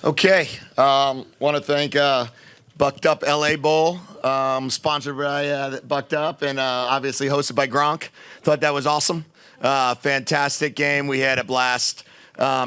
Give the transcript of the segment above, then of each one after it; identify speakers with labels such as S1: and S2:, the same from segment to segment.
S1: Okay. Want to thank Bucked Up LA Bowl, sponsored by Bucked Up, and obviously hosted by Gronk. Thought that was awesome. Fantastic game. We had a blast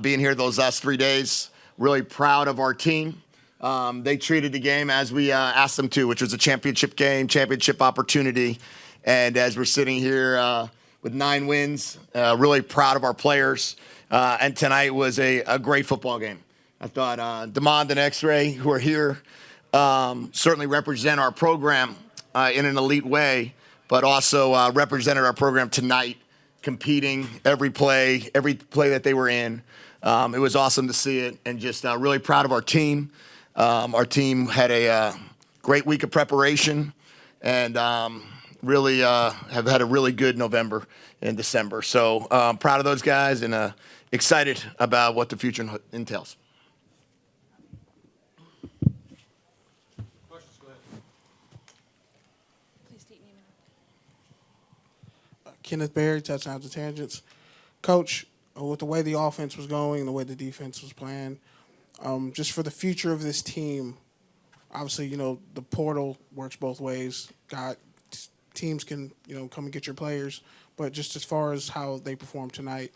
S1: being here those last 3 days. Really proud of our team. They treated the game as we asked them to, which was a championship game, championship opportunity. And as we're sitting here with 9 wins, really proud of our players. And tonight was a great football game. I thought Demond and X-Ray, who are here, certainly represent our program in an elite way, but also represented our program tonight, competing every play that they were in. It was awesome to see it, and just really proud of our team. Our team had a great week of preparation, and really have had a really good November and December. So proud of those guys, and excited about what the future entails.
S2: Kenneth Berry, touchdowns and tangents. Coach, with the way the offense was going and the way the defense was playing, just for the future of this team, obviously, the portal works both ways. Teams can, come and get your players, but just as far as how they perform tonight,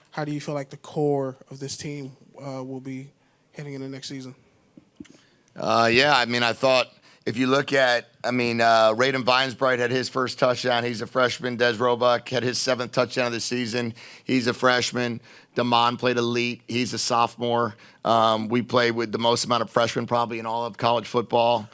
S2: how do you feel like the core of this team will be heading into next season?
S1: I thought if you look at, Raiden Vinesbright had his first touchdown. He's a freshman. Des Roebuck had his 7th touchdown of the season. He's a freshman. Damon played elite. He's a sophomore. We played with the most amount of freshmen probably in all of college football.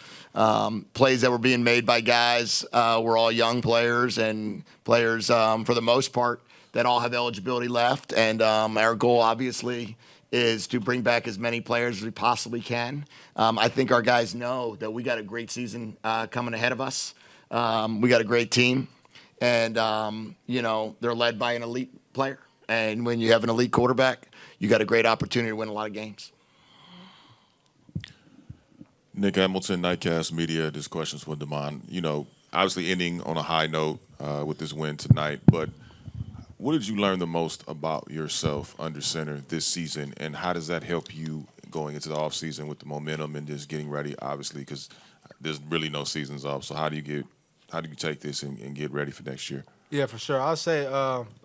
S1: Plays that were being made by guys were all young players, and players, for the most part, that all have eligibility left. And our goal, obviously, is to bring back as many players as we possibly can. I think our guys know that we got a great season coming ahead of us. We got a great team, and, they're led by an elite player. And when you have an elite quarterback, you got a great opportunity to win a lot of games.
S3: Nick Hamilton, Nightcast Media. This question's for Damon. Obviously ending on a high note with this win tonight, but what did you learn the most about yourself under center this season, and how does that help you going into the offseason with the momentum and just getting ready, obviously, because there's really no seasons off. So how do you take this and get ready for next year?
S4: Yeah, for sure. I'll say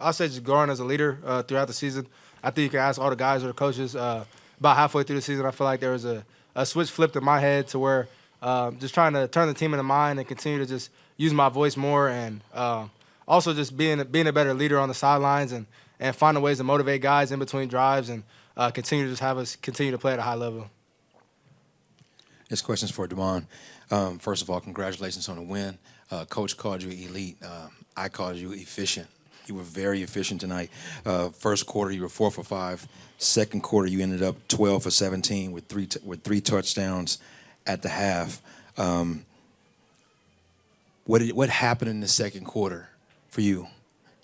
S4: just growing as a leader throughout the season. I think you can ask all the guys or the coaches. About halfway through the season, I feel like there was a switch flipped in my head to where just trying to turn the team into mine and continue to just use my voice more, and also just being a better leader on the sidelines and finding ways to motivate guys in between drives and continue to just have us continue to play at a high level.
S5: This question's for Damon. First of all, congratulations on the win. Coach called you elite. I called you efficient. You were very efficient tonight. First quarter, you were 4 for 5. Second quarter, you ended up 12 for 17 with three touchdowns at the half. What happened in the second quarter for you?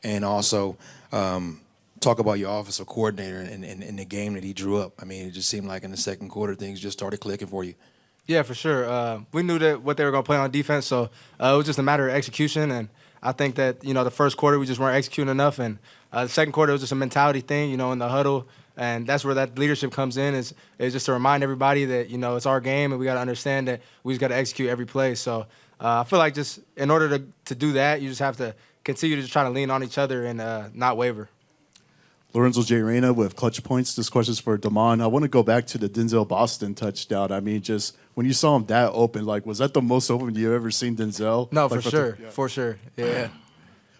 S5: And also, talk about your offensive coordinator and the game that he drew up. It just seemed like in the second quarter, things just started clicking for you.
S4: Yeah, for sure. We knew that what they were going to play on defense, so it was just a matter of execution. And I think that, the first quarter we just weren't executing enough, and the second quarter was just a mentality thing, in the huddle. And that's where that leadership comes in, is just to remind everybody that, it's our game, and we got to understand that we just got to execute every play. So I feel like just in order to do that, you just have to continue to just try to lean on each other and not waver.
S6: Lorenzo J. Reyna with Clutch Points. This question's for Damon. I want to go back to the Denzel Boston touchdown. Just when you saw him that open, was that the most open you've ever seen Denzel?
S4: No, for sure. For sure. Yeah.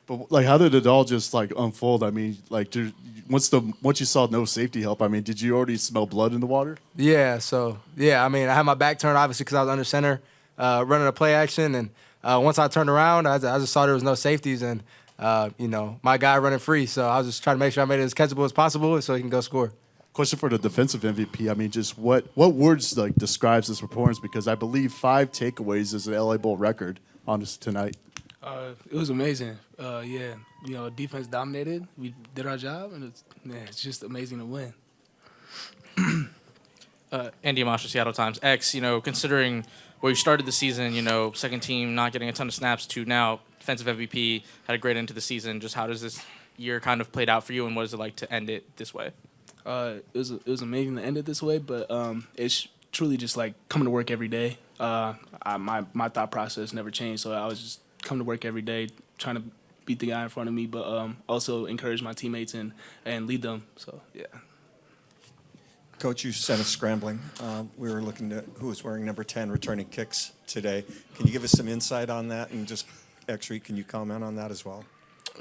S6: But how did it all just unfold? Once you saw no safety help, did you already smell blood in the water?
S4: Yeah. So I had my back turned obviously because I was under center, running a play action, and once I turned around, I just saw there was no safeties, and my guy running free. So I was just trying to make sure I made it as catchable as possible so he can go score.
S6: Question for the defensive MVP. Just what words describes this performance? Because I believe 5 takeaways is an LA Bowl record on this tonight.
S7: It was amazing. Defense dominated. We did our job, and it's just amazing to win.
S8: Andy Amasha, Seattle Times. Considering where you started the season, second team not getting a ton of snaps to now defensive MVP, had a great end to the season. Just how does this year kind of played out for you, and what is it like to end it this way?
S7: It was amazing to end it this way, but it's truly just like coming to work every day. My thought process never changed, so I was just coming to work every day, trying to beat the guy in front of me, but also encourage my teammates and lead them. So yeah.
S9: Coach, you sent us scrambling. We were looking at who was wearing number 10 returning kicks today. Can you give us some insight on that? And just, actually, can you comment on that as well?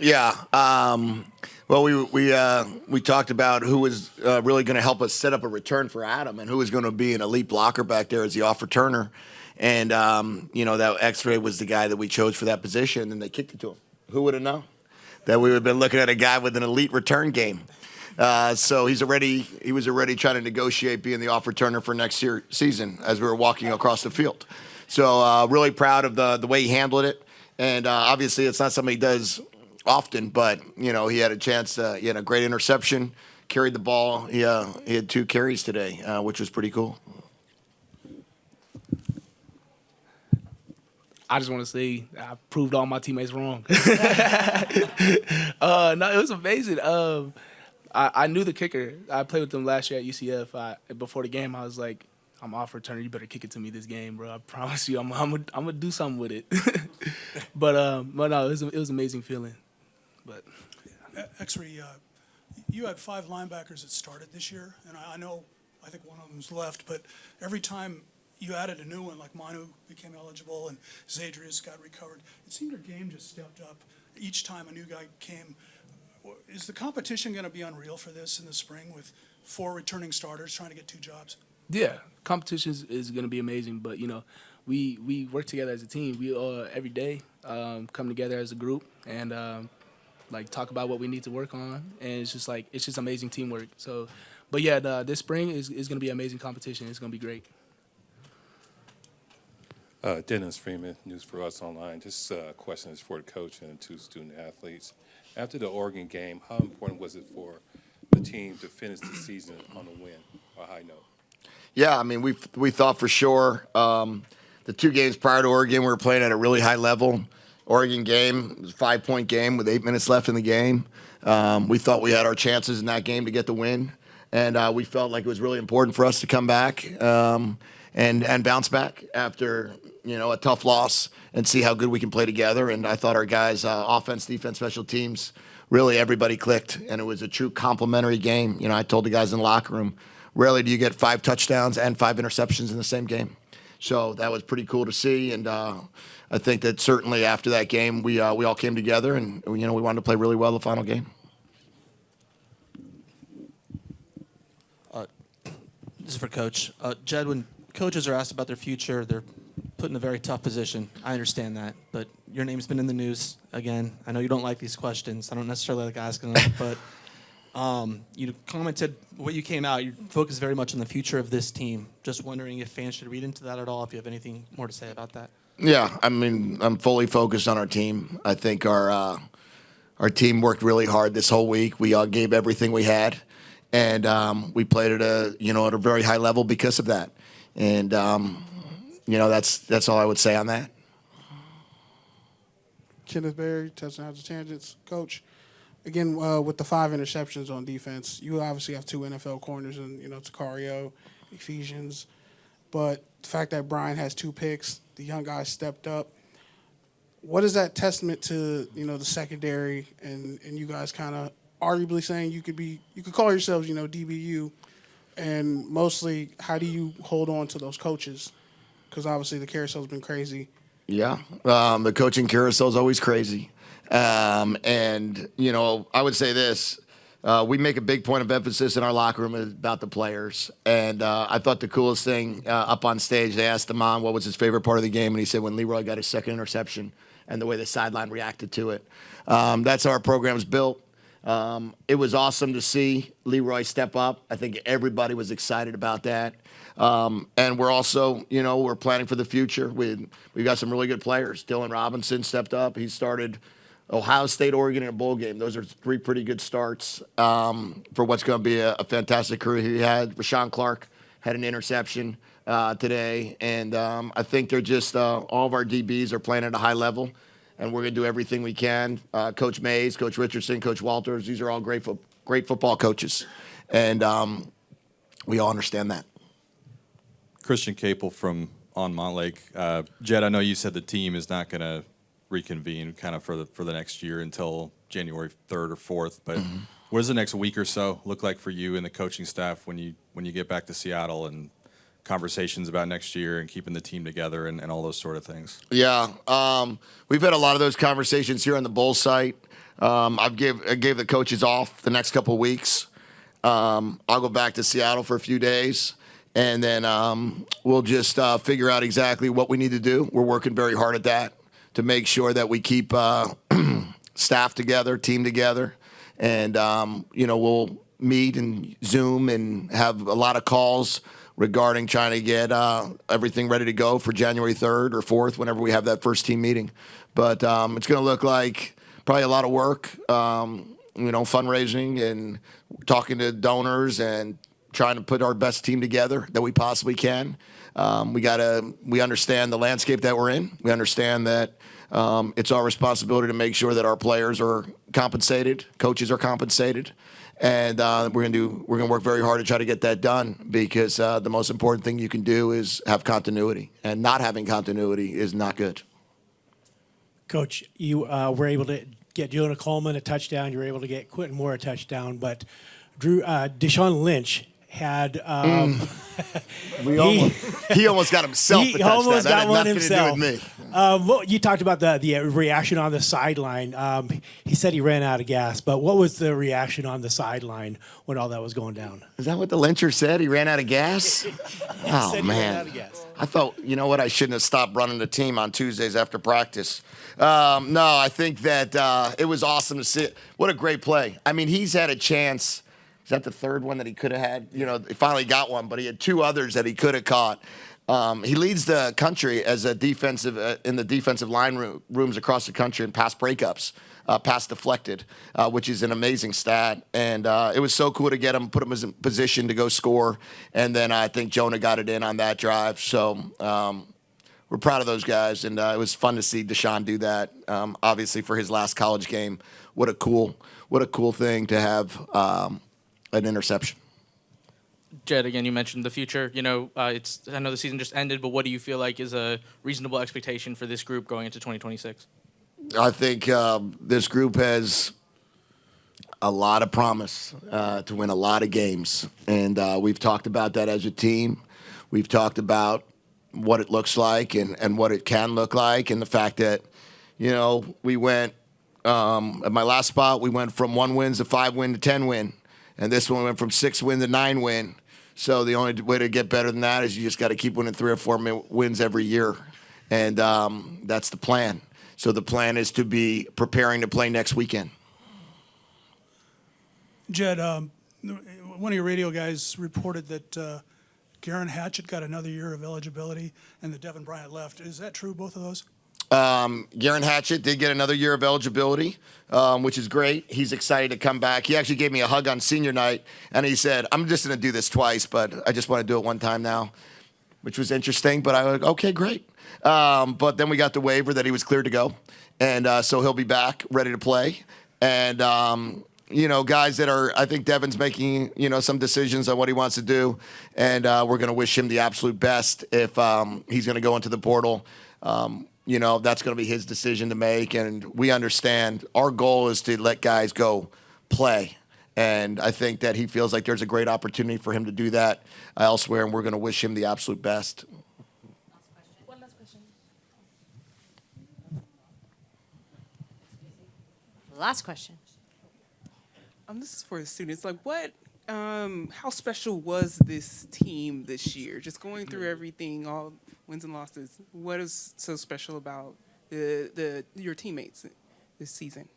S1: Yeah. Well, we talked about who was really going to help us set up a return for Adam and who was going to be an elite blocker back there as the off returner. And, that X-ray was the guy that we chose for that position, and they kicked it to him. Who would have known that we would have been looking at a guy with an elite return game? So he was already trying to negotiate being the off returner for next season as we were walking across the field. So really proud of the way he handled it. And obviously it's not something he does often, but he had a chance. He had a great interception, carried the ball. He had 2 carries today, which was pretty cool.
S7: I just want to say I proved all my teammates wrong. No, it was amazing. I knew the kicker. I played with them last year at UCF. Before the game, I was like, I'm off returner. You better kick it to me this game, bro. I promise you, I'm gonna do something with it. but no, it was an amazing feeling. But
S10: X-ray, you had 5 linebackers that started this year, and I think one of them's left. But every time you added a new one, like Manu became eligible and Zadrius got recovered, it seemed your game just stepped up each time a new guy came. Is the competition going to be unreal for this in the spring with 4 returning starters trying to get 2 jobs?
S7: yeah, competition is going to be amazing. But we work together as a team. We every day come together as a group and talk about what we need to work on. And it's just amazing teamwork. So, but yeah, this spring is going to be amazing competition. It's going to be great.
S11: Dennis Freeman, News for Us Online. This question is for the coach and 2 student athletes. After the Oregon game, how important was it for the team to finish the season on a win or a high note?
S1: Yeah, I mean, we thought for sure the 2 games prior to Oregon, we were playing at a really high level. Oregon game was a 5-point game with 8 minutes left in the game. We thought we had our chances in that game to get the win, and we felt like it was really important for us to come back and bounce back after a tough loss and see how good we can play together. And I thought our guys, offense, defense, special teams, really everybody clicked, and it was a true complementary game. I told the guys in the locker room, rarely do you get 5 touchdowns and 5 interceptions in the same game. So that was pretty cool to see, and I think that certainly after that game, we all came together, and we wanted to play really well the final game.
S12: This is for Coach. Jedd, when coaches are asked about their future, they're put in a very tough position. I understand that, but your name's been in the news again. I know you don't like these questions. I don't necessarily like asking them, but you commented when you came out, you focused very much on the future of this team. Just wondering if fans should read into that at all, if you have anything more to say about that.
S1: Yeah, I mean, I'm fully focused on our team. I think our team worked really hard this whole week. We all gave everything we had, and we played at a very high level because of that. And that's all I would say on that.
S2: Kenneth Berry, touchdowns and tangents. Coach, again, with the 5 interceptions on defense, you obviously have 2 NFL corners and, Takario, Ephesians. But the fact that Brian has 2 picks, the young guys stepped up. What is that testament to, the secondary and you guys kind of arguably saying you could call yourselves, DBU, and mostly how do you hold on to those coaches? Because obviously the carousel's been crazy.
S1: Yeah, the coaching carousel is always crazy. And, I would say this. We make a big point of emphasis in our locker room about the players. And I thought the coolest thing up on stage, they asked Damon what was his favorite part of the game, and he said when Leroy got his 2nd interception and the way the sideline reacted to it. That's how our program's built. It was awesome to see Leroy step up. I think everybody was excited about that. And we're also, we're planning for the future. We've got some really good players. Dylan Robinson stepped up. He started Ohio State, Oregon in a bowl game. Those are 3 pretty good starts for what's going to be a fantastic career he had. Rashawn Clark had an interception today. And I think they're just all of our DBs are playing at a high level. And we're going to do everything we can. Coach Mays, Coach Richardson, Coach Walters, these are all great football coaches. and we all understand that.
S13: Christian Capel from on Montlake. Jedd, I know you said the team is not going to reconvene kind of for the next year until January 3rd or 4th, but what does the next week or so look like for you and the coaching staff when you get back to Seattle and conversations about next year and keeping the team together and all those sort of things?
S1: Yeah, we've had a lot of those conversations here on the Bull site. I gave the coaches off the next couple of weeks. I'll go back to Seattle for a few days, and then we'll just figure out exactly what we need to do. We're working very hard at that to make sure that we keep staff together, team together, and we'll meet and Zoom and have a lot of calls regarding trying to get everything ready to go for January 3rd or 4th, whenever we have that first team meeting. But it's going to look like probably a lot of work, fundraising and talking to donors and trying to put our best team together that we possibly can. We understand the landscape that we're in. We understand that it's our responsibility to make sure that our players are compensated, coaches are compensated, and we're gonna work very hard to try to get that done, because the most important thing you can do is have continuity, and not having continuity is not good.
S14: Coach, you were able to get Jonah Coleman a touchdown. You were able to get Quentin Moore a touchdown, but Deshaun Lynch had
S1: he almost got himself a touchdown.
S14: Almost got one
S1: nothing
S14: himself.
S1: to do with me.
S14: You talked about the reaction on the sideline. He said he ran out of gas, but what was the reaction on the sideline when all that was going down?
S1: Is that what the Lyncher said? He ran out of gas? Oh,
S14: said he
S1: man.
S14: ran out of gas.
S1: I felt, you know what, I shouldn't have stopped running the team on Tuesdays after practice. No, I think that it was awesome to see it. What a great play. I mean, he's had a chance. Is that the third one that he could have had? He finally got one, but he had two others that he could have caught. He leads the country as a defensive in the defensive line rooms across the country in pass breakups, pass deflected, which is an amazing stat. And it was so cool to get him, put him in position to go score. And then I think Jonah got it in on that drive. So we're proud of those guys, and it was fun to see Deshaun do that. Obviously, for his last college game, what a cool thing to have an interception.
S8: Jedd, again, you mentioned the future. I know the season just ended, but what do you feel like is a reasonable expectation for this group going into 2026?
S1: I think this group has a lot of promise to win a lot of games, and we've talked about that as a team. We've talked about what it looks like and what it can look like, and the fact that, we went at my last spot, we went from 1 win to 5 win to 10 win. And this one went from 6 win to 9 win. So the only way to get better than that is you just got to keep winning 3 or 4 wins every year. And that's the plan. So the plan is to be preparing to play next weekend.
S10: Jedd, one of your radio guys reported that Garen Hatchett got another year of eligibility and that Devin Bryant left. Is that true, both of those?
S1: Garen Hatchett did get another year of eligibility, which is great. He's excited to come back. He actually gave me a hug on senior night, and he said, I'm just going to do this twice, but I just want to do it one time now, which was interesting. But I was like, okay, great. But then we got the waiver that he was cleared to go, and so he'll be back, ready to play. And, guys that are, I think Devin's making, some decisions on what he wants to do, and we're going to wish him the absolute best if he's going to go into the portal. That's going to be his decision to make, and we understand our goal is to let guys go play. And I think that he feels like there's a great opportunity for him to do that elsewhere, and we're going to wish him the absolute best.
S15: One last question. Last question.
S16: This is for the students. How special was this team this year? Just going through everything, all wins and losses. What is so special about your teammates this season?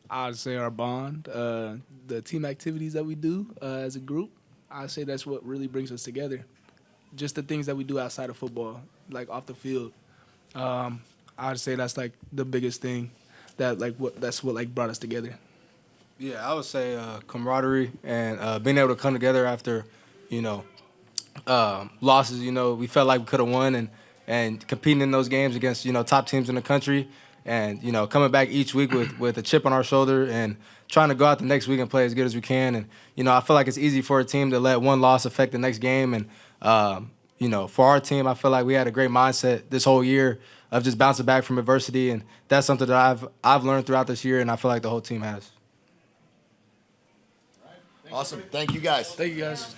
S7: I'd say our bond, the team activities that we do as a group. I'd say that's what really brings us together. Just the things that we do outside of football, like off the field. I'd say that's like the biggest thing that that's what brought us together.
S4: Yeah, I would say camaraderie and being able to come together after, losses. We felt like we could have won and competing in those games against, top teams in the country. and coming back each week with a chip on our shoulder and trying to go out the next week and play as good as we can. And I feel like it's easy for a team to let one loss affect the next game. And for our team, I feel like we had a great mindset this whole year of just bouncing back from adversity, and that's something that I've learned throughout this year, and I feel like the whole team has.
S1: Awesome. Thank you, guys.
S7: Thank you, guys.